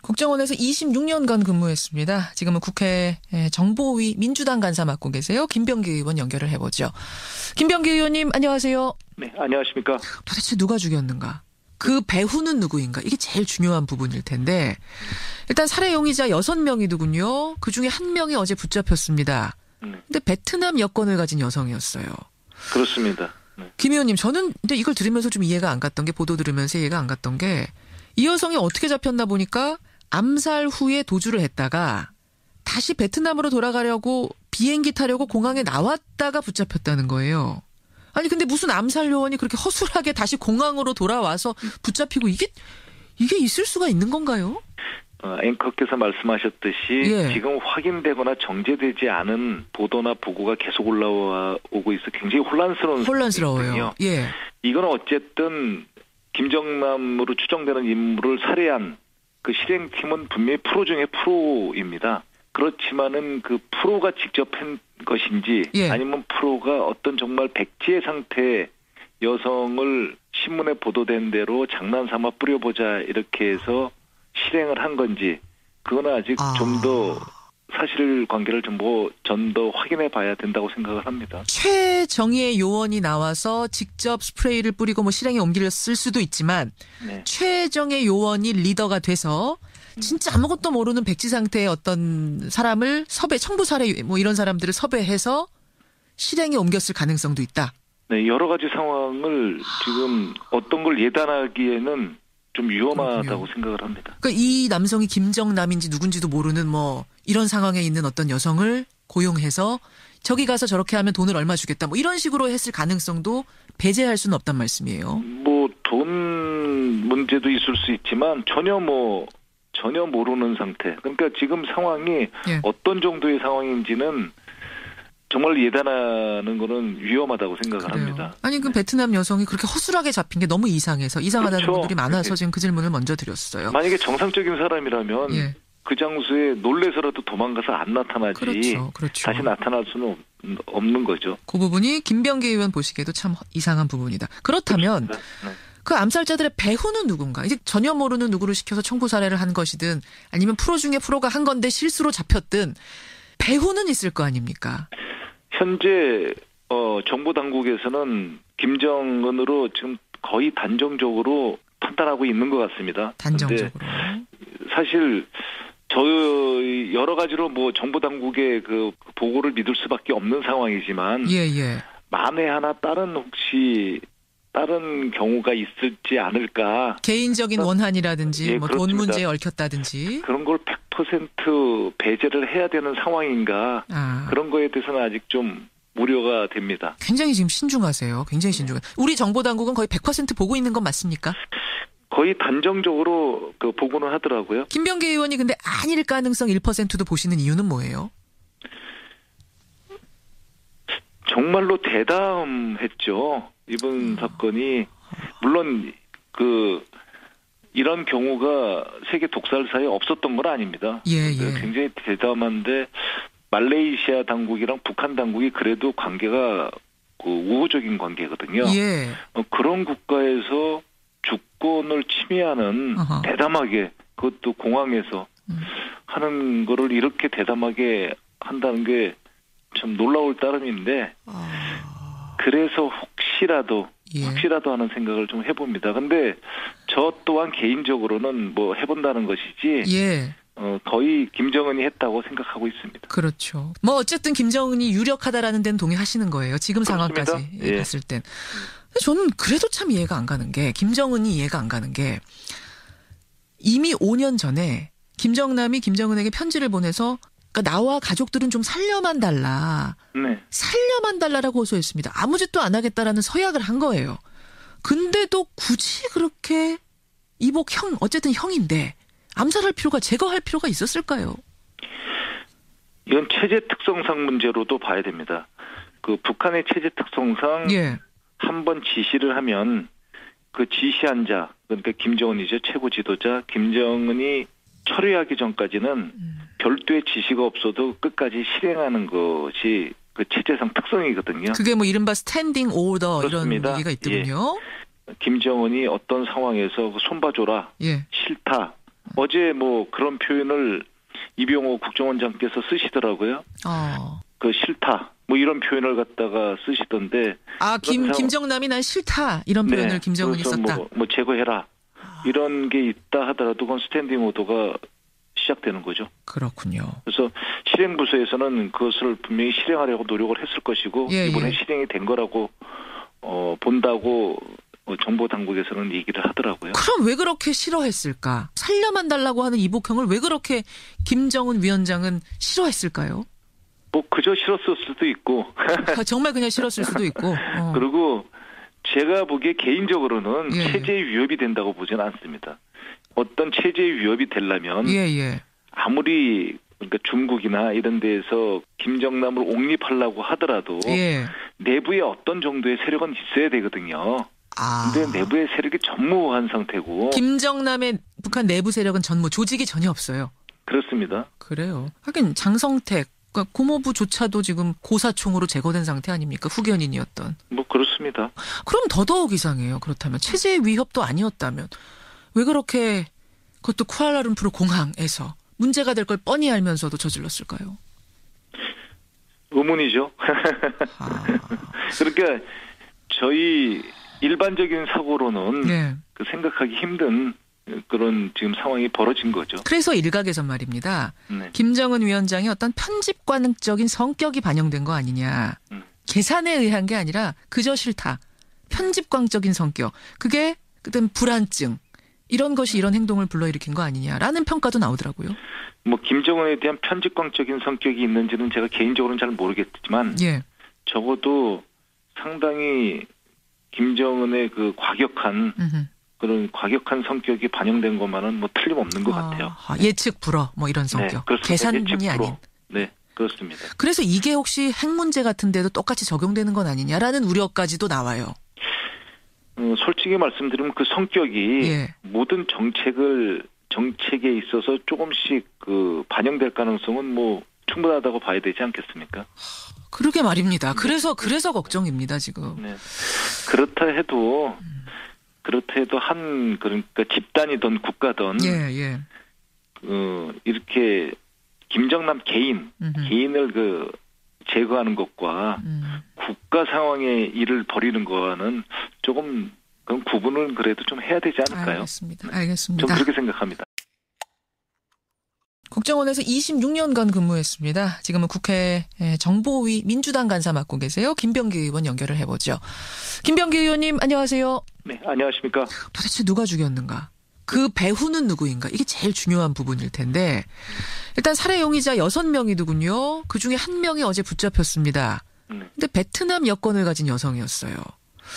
국정원에서 26년간 근무했습니다. 지금은 국회 정보위 민주당 간사 맡고 계세요. 김병기 의원 연결을 해보죠. 김병기 의원님 안녕하세요. 네, 안녕하십니까. 도대체 누가 죽였는가? 그 배후는 누구인가? 이게 제일 중요한 부분일 텐데 일단 살해 용의자 6명이더군요. 그중에 1명이 어제 붙잡혔습니다. 근데 베트남 여권을 가진 여성이었어요. 그렇습니다. 네. 김 의원님, 저는 근데 이걸 들으면서 좀 이해가 안 갔던 게, 보도 들으면서 이해가 안 갔던 게, 이 여성이 어떻게 잡혔나 보니까 암살 후에 도주를 했다가 다시 베트남으로 돌아가려고 비행기 타려고 공항에 나왔다가 붙잡혔다는 거예요. 아니 근데 무슨 암살 요원이 그렇게 허술하게 다시 공항으로 돌아와서 붙잡히고 이게 있을 수가 있는 건가요? 앵커께서 말씀하셨듯이 예. 지금 확인되거나 정제되지 않은 보도나 보고가 계속 올라오고 있어 굉장히 혼란스러워요. 예. 이건 어쨌든 김정남으로 추정되는 인물을 살해한 그 실행팀은 분명히 프로 중에 프로입니다. 그렇지만은 그 프로가 직접 한 것인지 예. 아니면 프로가 어떤 정말 백지의 상태의 여성을 신문에 보도된 대로 장난삼아 뿌려보자 이렇게 해서 실행을 한 건지 그거는 아직 좀 더 사실관계를 좀 더 확인해 봐야 된다고 생각을 합니다. 최정예 요원이 나와서 직접 스프레이를 뿌리고 실행에 옮겼을 수도 있지만 네. 최정예 요원이 리더가 돼서 진짜 아무것도 모르는 백지 상태의 어떤 사람을 청부 살해 이런 사람들을 섭외해서 실행에 옮겼을 가능성도 있다. 네, 여러 가지 상황을 지금 어떤 걸 예단하기에는 좀 위험하다고 그렇군요. 생각을 합니다. 그러니까 이 남성이 김정남인지 누군지도 모르는 이런 상황에 있는 어떤 여성을 고용해서 저기 가서 저렇게 하면 돈을 얼마 주겠다 이런 식으로 했을 가능성도 배제할 수는 없단 말씀이에요. 돈 문제도 있을 수 있지만 전혀 모르는 상태. 그러니까 지금 상황이 예. 어떤 정도의 상황인지는 정말 예단하는 거는 위험하다고 생각을 그래요. 합니다. 아니 그 베트남 여성이 그렇게 허술하게 잡힌 게 너무 이상하다는 그렇죠. 분들이 많아서 지금 그 질문을 먼저 드렸어요. 만약에 정상적인 사람이라면 예. 그 장소에 놀래서라도 도망가서 안 나타나지 그렇죠. 다시 나타날 수는 없는 거죠. 그 부분이 김병기 의원 보시기에도 참 이상한 부분이다. 그렇다면 네. 그 암살자들의 배후는 누군가? 이제 전혀 모르는 누구를 시켜서 청부 살해를 한 것이든 아니면 프로 중에 프로가 한 건데 실수로 잡혔든 배후는 있을 거 아닙니까? 현재 정부 당국에서는 김정은으로 지금 거의 단정적으로 판단하고 있는 것 같습니다. 단정적으로. 사실 저희 여러 가지로 정부 당국의 그 보고를 믿을 수밖에 없는 상황이지만 예. 만에 하나 혹시 다른 경우가 있을지 않을까. 개인적인 원한이라든지 예, 돈 문제에 얽혔다든지 그런 걸 100% 배제를 해야 되는 상황인가. 그런 거에 대해서는 아직 좀 우려가 됩니다. 굉장히 지금 신중하세요. 굉장히 신중해. 우리 정보당국은 거의 100% 보고 있는 건 맞습니까? 거의 단정적으로 그 보고는 하더라고요. 김병기 의원이 근데 아닐 가능성 1%도 보시는 이유는 뭐예요? 정말로 대담했죠. 이번 사건이 물론 이런 경우가 세계 독살사에 없었던 건 아닙니다. 예. 굉장히 대담한데 말레이시아 당국이랑 북한 당국이 그래도 관계가 우호적인 관계거든요. 예. 그런 국가에서 주권을 침해하는 대담하게 그것도 공항에서 하는 거를 이렇게 대담하게 한다는 게 참 놀라울 따름인데 그래서 혹시라도 하는 생각을 좀 해봅니다. 근데 저 또한 개인적으로는 해본다는 것이지 거의 김정은이 했다고 생각하고 있습니다. 그렇죠. 어쨌든 김정은이 유력하다라는 데는 동의하시는 거예요. 지금 그렇습니다. 상황까지 봤을 땐. 저는 그래도 참 이해가 안 가는 게 김정은이 이해가 안 가는 게 이미 5년 전에 김정남이 김정은에게 편지를 보내서 그러니까 나와 가족들은 좀 살려만 달라. 네. 살려만 달라라고 호소했습니다. 아무 짓도 안 하겠다라는 서약을 한 거예요. 근데도 굳이 그렇게 어쨌든 형인데 암살할 필요가 제거할 필요가 있었을까요? 이건 체제 특성상 문제로도 봐야 됩니다. 그 북한의 체제 특성상 한번 지시를 하면 그 지시한 자 그러니까 김정은이죠. 최고 지도자 김정은이 철회하기 전까지는 별도의 지시가 없어도 끝까지 실행하는 것이 그 체제상 특성이거든요. 그게 이른바 스탠딩 오더 그렇습니다. 이런 얘기가 있더군요. 김정은이 어떤 상황에서 손봐줘라, 싫다, 어제 뭐 그런 표현을 이병호 국정원장께서 쓰시더라고요. 그 싫다. 뭐 이런 표현을 갖다가 쓰시던데. 김정남이 난 싫다. 이런 표현을 네, 김정은이 썼다. 뭐 제거해라. 이런 게 있다 하더라도 그건 스탠딩 오더가 시작되는 거죠. 그렇군요. 그래서 실행부서에서는 그것을 분명히 실행하려고 노력을 했을 것이고 이번에 실행이 된 거라고 본다고 정보 당국에서는 얘기를 하더라고요. 그럼 왜 그렇게 싫어했을까? 살려만 달라고 하는 이복형을 왜 그렇게 김정은 위원장은 싫어했을까요? 뭐 그저 싫었을 수도 있고 정말 그냥 싫었을 수도 있고. 그리고 제가 보기에 개인적으로는 체제에 위협이 된다고 보지는 않습니다. 어떤 체제에 위협이 되려면 아무리 그러니까 중국이나 이런 데에서 김정남을 옹립하려고 하더라도 내부에 어떤 정도의 세력은 있어야 되거든요. 근데 내부의 세력이 전무한 상태고 김정남의 북한 내부 세력은 조직이 전혀 없어요. 그렇습니다. 그래요. 하긴 장성택 그러니까 고모부조차도 지금 고사총으로 제거된 상태 아닙니까? 후견인이었던. 뭐 그렇습니다. 그럼 더더욱 이상해요. 그렇다면 체제의 위협도 아니었다면 왜 그렇게 그것도 쿠알라룸푸르 공항에서 문제가 될 걸 뻔히 알면서도 저질렀을까요? 의문이죠. 그러니까 저희 일반적인 사고로는 그 생각하기 힘든 그런 지금 상황이 벌어진 거죠. 그래서 일각에서 말입니다. 김정은 위원장의 어떤 편집관적인 성격이 반영된 거 아니냐. 계산에 의한 게 아니라 그저 싫다. 편집광적인 성격. 그게 그땐 불안증. 이런 것이 이런 행동을 불러일으킨 거 아니냐라는 평가도 나오더라고요. 뭐 김정은에 대한 편집광적인 성격이 있는지는 제가 개인적으로는 잘 모르겠지만 적어도 상당히 김정은의 그 그런 과격한 성격이 반영된 것만은 뭐 틀림없는 것 같아요. 예측 불허 뭐 이런 성격. 계산이 아닌. 네, 그렇습니다. 그래서 이게 혹시 핵 문제 같은 데도 똑같이 적용되는 건 아니냐라는 우려까지도 나와요. 솔직히 말씀드리면 그 성격이 모든 정책에 있어서 조금씩 그 반영될 가능성은 뭐 충분하다고 봐야 되지 않겠습니까? 그러게 말입니다. 그래서 걱정입니다, 지금. 네. 그렇다 해도 그러니까 집단이든 국가든 이렇게 김정남 개인을 그 제거하는 것과 국가 상황의 일을 벌이는 거와는 조금 그런 구분을 그래도 좀 해야 되지 않을까요? 알겠습니다. 좀 그렇게 생각합니다. 국정원에서 26년간 근무했습니다. 지금은 국회 정보위 민주당 간사 맡고 계세요. 김병기 의원 연결을 해보죠. 김병기 의원님 안녕하세요. 네, 안녕하십니까. 도대체 누가 죽였는가? 그 배후는 누구인가? 이게 제일 중요한 부분일 텐데 일단 살해 용의자 6명이더군요. 그중에 1명이 어제 붙잡혔습니다. 근데 베트남 여권을 가진 여성이었어요.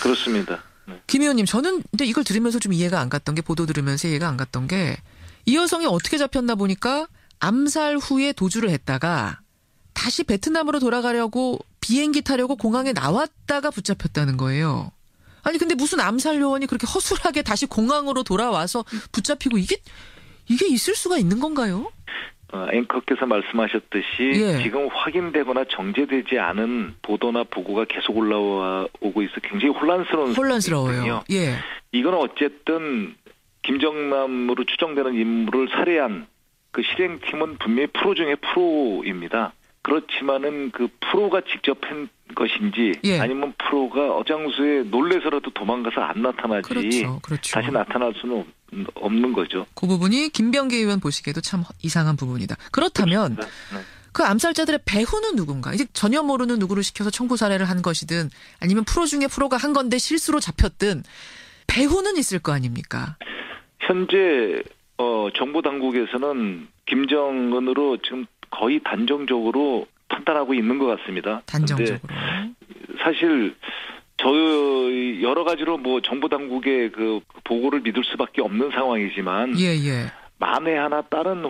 그렇습니다. 김 의원님 저는 근데 이걸 들으면서 좀 이해가 안 갔던 게 보도 들으면서 이해가 안 갔던 게 이 여성이 어떻게 잡혔나 보니까 암살 후에 도주를 했다가 다시 베트남으로 돌아가려고 비행기 타려고 공항에 나왔다가 붙잡혔다는 거예요. 아니 근데 무슨 암살 요원이 그렇게 허술하게 다시 공항으로 돌아와서 붙잡히고 이게 있을 수가 있는 건가요? 앵커께서 말씀하셨듯이 지금 확인되거나 정제되지 않은 보도나 보고가 계속 올라오고 있어 굉장히 혼란스러워요. 이건 어쨌든 김정남으로 추정되는 인물을 살해한 그 실행팀은 분명히 프로 중에 프로입니다. 그렇지만은 그 프로가 직접 한 것인지 아니면 프로가 어장수에 놀래서라도 도망가서 안 나타나지 그렇죠. 다시 나타날 수는 없는 거죠. 그 부분이 김병기 의원 보시기에도 참 이상한 부분이다. 그렇다면 그 암살자들의 배후는 누군가? 이제 전혀 모르는 누구를 시켜서 청부 살해를 한 것이든 아니면 프로 중에 프로가 한 건데 실수로 잡혔든 배후는 있을 거 아닙니까? 현재 정보 당국에서는 김정은으로 지금 거의 단정적으로 판단하고 있는 것 같습니다. 단정적으로. 사실 저희 여러 가지로 뭐 정보 당국의 그 보고를 믿을 수밖에 없는 상황이지만 만에 하나 다른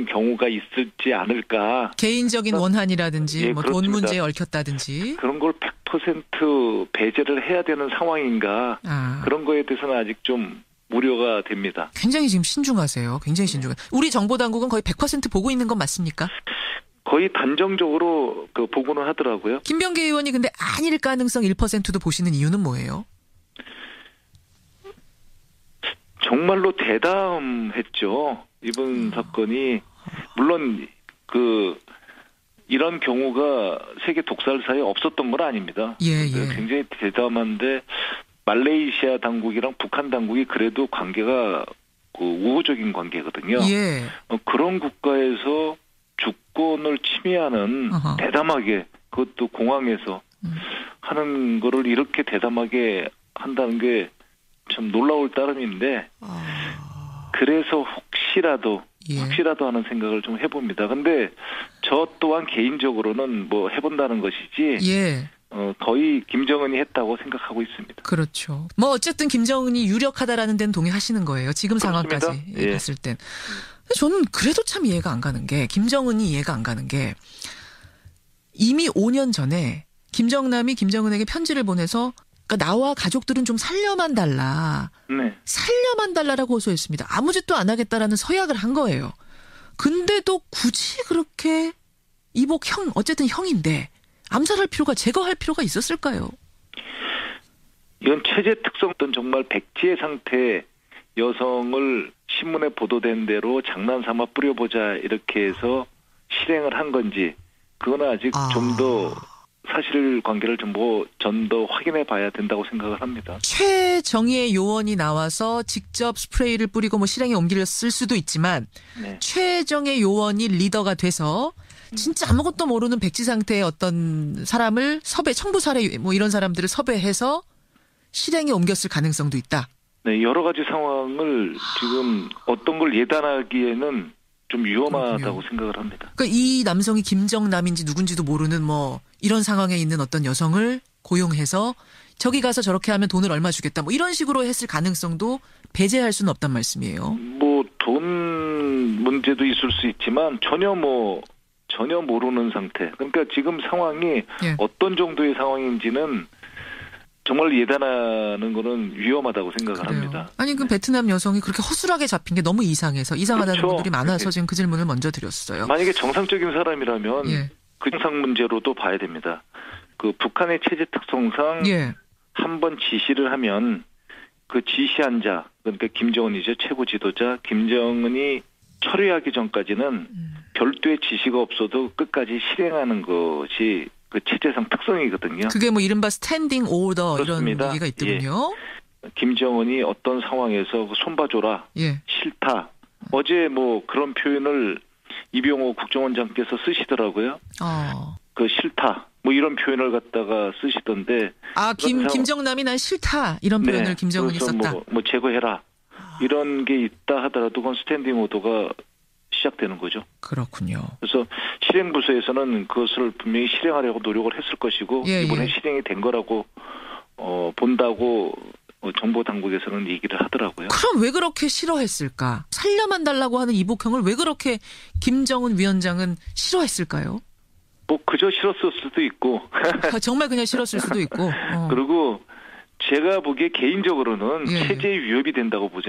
경우가 있을지 않을까. 개인적인 원한이라든지 뭐 돈 문제에 얽혔다든지. 그런 걸 100% 배제를 해야 되는 상황인가. 그런 거에 대해서는 아직 좀 우려가 됩니다. 굉장히 지금 신중하세요. 굉장히 신중해. 우리 정보당국은 거의 100% 보고 있는 건 맞습니까? 거의 단정적으로 그 보고는 하더라고요. 김병기 의원이 근데 아닐 가능성 1%도 보시는 이유는 뭐예요? 정말로 대담했죠. 이번 사건이 물론 이런 경우가 세계 독살사에 없었던 건 아닙니다. 예. 굉장히 대담한데 말레이시아 당국이랑 북한 당국이 그래도 관계가 우호적인 관계거든요. 예. 그런 국가에서 주권을 침해하는 대담하게 그것도 공항에서 하는 거를 이렇게 대담하게 한다는 게 참 놀라울 따름인데 그래서 혹시라도 하는 생각을 좀 해봅니다. 근데 저 또한 개인적으로는 뭐 해본다는 것이지 거의 김정은이 했다고 생각하고 있습니다. 그렇죠. 뭐 어쨌든 김정은이 유력하다라는 데는 동의하시는 거예요. 지금 그렇습니다. 상황까지 봤을 땐. 저는 그래도 참 이해가 안 가는 게 김정은이 이해가 안 가는 게 이미 5년 전에 김정남이 김정은에게 편지를 보내서 그러니까 나와 가족들은 좀 살려만 달라. 네. 살려만 달라라고 호소했습니다. 아무 짓도 안 하겠다라는 서약을 한 거예요. 근데도 굳이 그렇게 이복 어쨌든 형인데 암살할 필요가 제거할 필요가 있었을까요? 이건 체제 특성은 정말 백지의 상태 여성을 신문에 보도된 대로 장난삼아 뿌려보자 이렇게 해서 실행을 한 건지 그거는 아직 좀 더 사실관계를 좀 더 확인해 봐야 된다고 생각을 합니다. 최정예 요원이 나와서 직접 스프레이를 뿌리고 뭐 실행에 옮겼을 수도 있지만 최정예 요원이 리더가 돼서 진짜 아무것도 모르는 백지 상태의 어떤 사람을 청부 살해 뭐 이런 사람들을 섭외해서 실행에 옮겼을 가능성도 있다. 네, 여러 가지 상황을 지금 어떤 걸 예단하기에는 좀 위험하다고 생각을 합니다. 그러니까 이 남성이 김정남인지 누군지도 모르는 뭐 이런 상황에 있는 어떤 여성을 고용해서 저기 가서 저렇게 하면 돈을 얼마 주겠다 뭐 이런 식으로 했을 가능성도 배제할 수는 없단 말씀이에요. 뭐 돈 문제도 있을 수 있지만 전혀 모르는 상태. 그러니까 지금 상황이 어떤 정도의 상황인지는 정말 예단하는 거는 위험하다고 생각을 합니다. 아니 그 베트남 여성이 그렇게 허술하게 잡힌 게 너무 이상해서 이상하다는 분들이 많아서 지금 그 질문을 먼저 드렸어요. 만약에 정상적인 사람이라면 그 정상 문제로도 봐야 됩니다. 그 북한의 체제 특성상 한 번 지시를 하면 그 지시한 자 그러니까 김정은이죠. 최고 지도자 김정은이 철회하기 전까지는 별도의 지시가 없어도 끝까지 실행하는 것이 그 체제상 특성이거든요. 그게 뭐 이른바 스탠딩 오더 그렇습니다. 이런 얘기가 있더군요. 김정은이 어떤 상황에서 손봐줘라. 싫다. 어제 뭐 그런 표현을 이병호 국정원장께서 쓰시더라고요. 그 싫다. 뭐 이런 표현을 갖다가 쓰시던데. 김정남이 난 싫다. 이런 표현을 김정은이 썼다. 뭐 제거해라. 이런 게 있다 하더라도 그건 스탠딩 오더가 시작되는 거죠. 그렇군요. 그래서 실행부서에서는 그것을 분명히 실행하려고 노력을 했을 것이고 이번에 실행이 된 거라고 본다고 정보 당국에서는 얘기를 하더라고요. 그럼 왜 그렇게 싫어했을까? 살려만 달라고 하는 이복형을 왜 그렇게 김정은 위원장은 싫어했을까요? 뭐 그저 싫었을 수도 있고 정말 그냥 싫었을 수도 있고 그리고 제가 보기에 개인적으로는 체제에 위협이 된다고 보지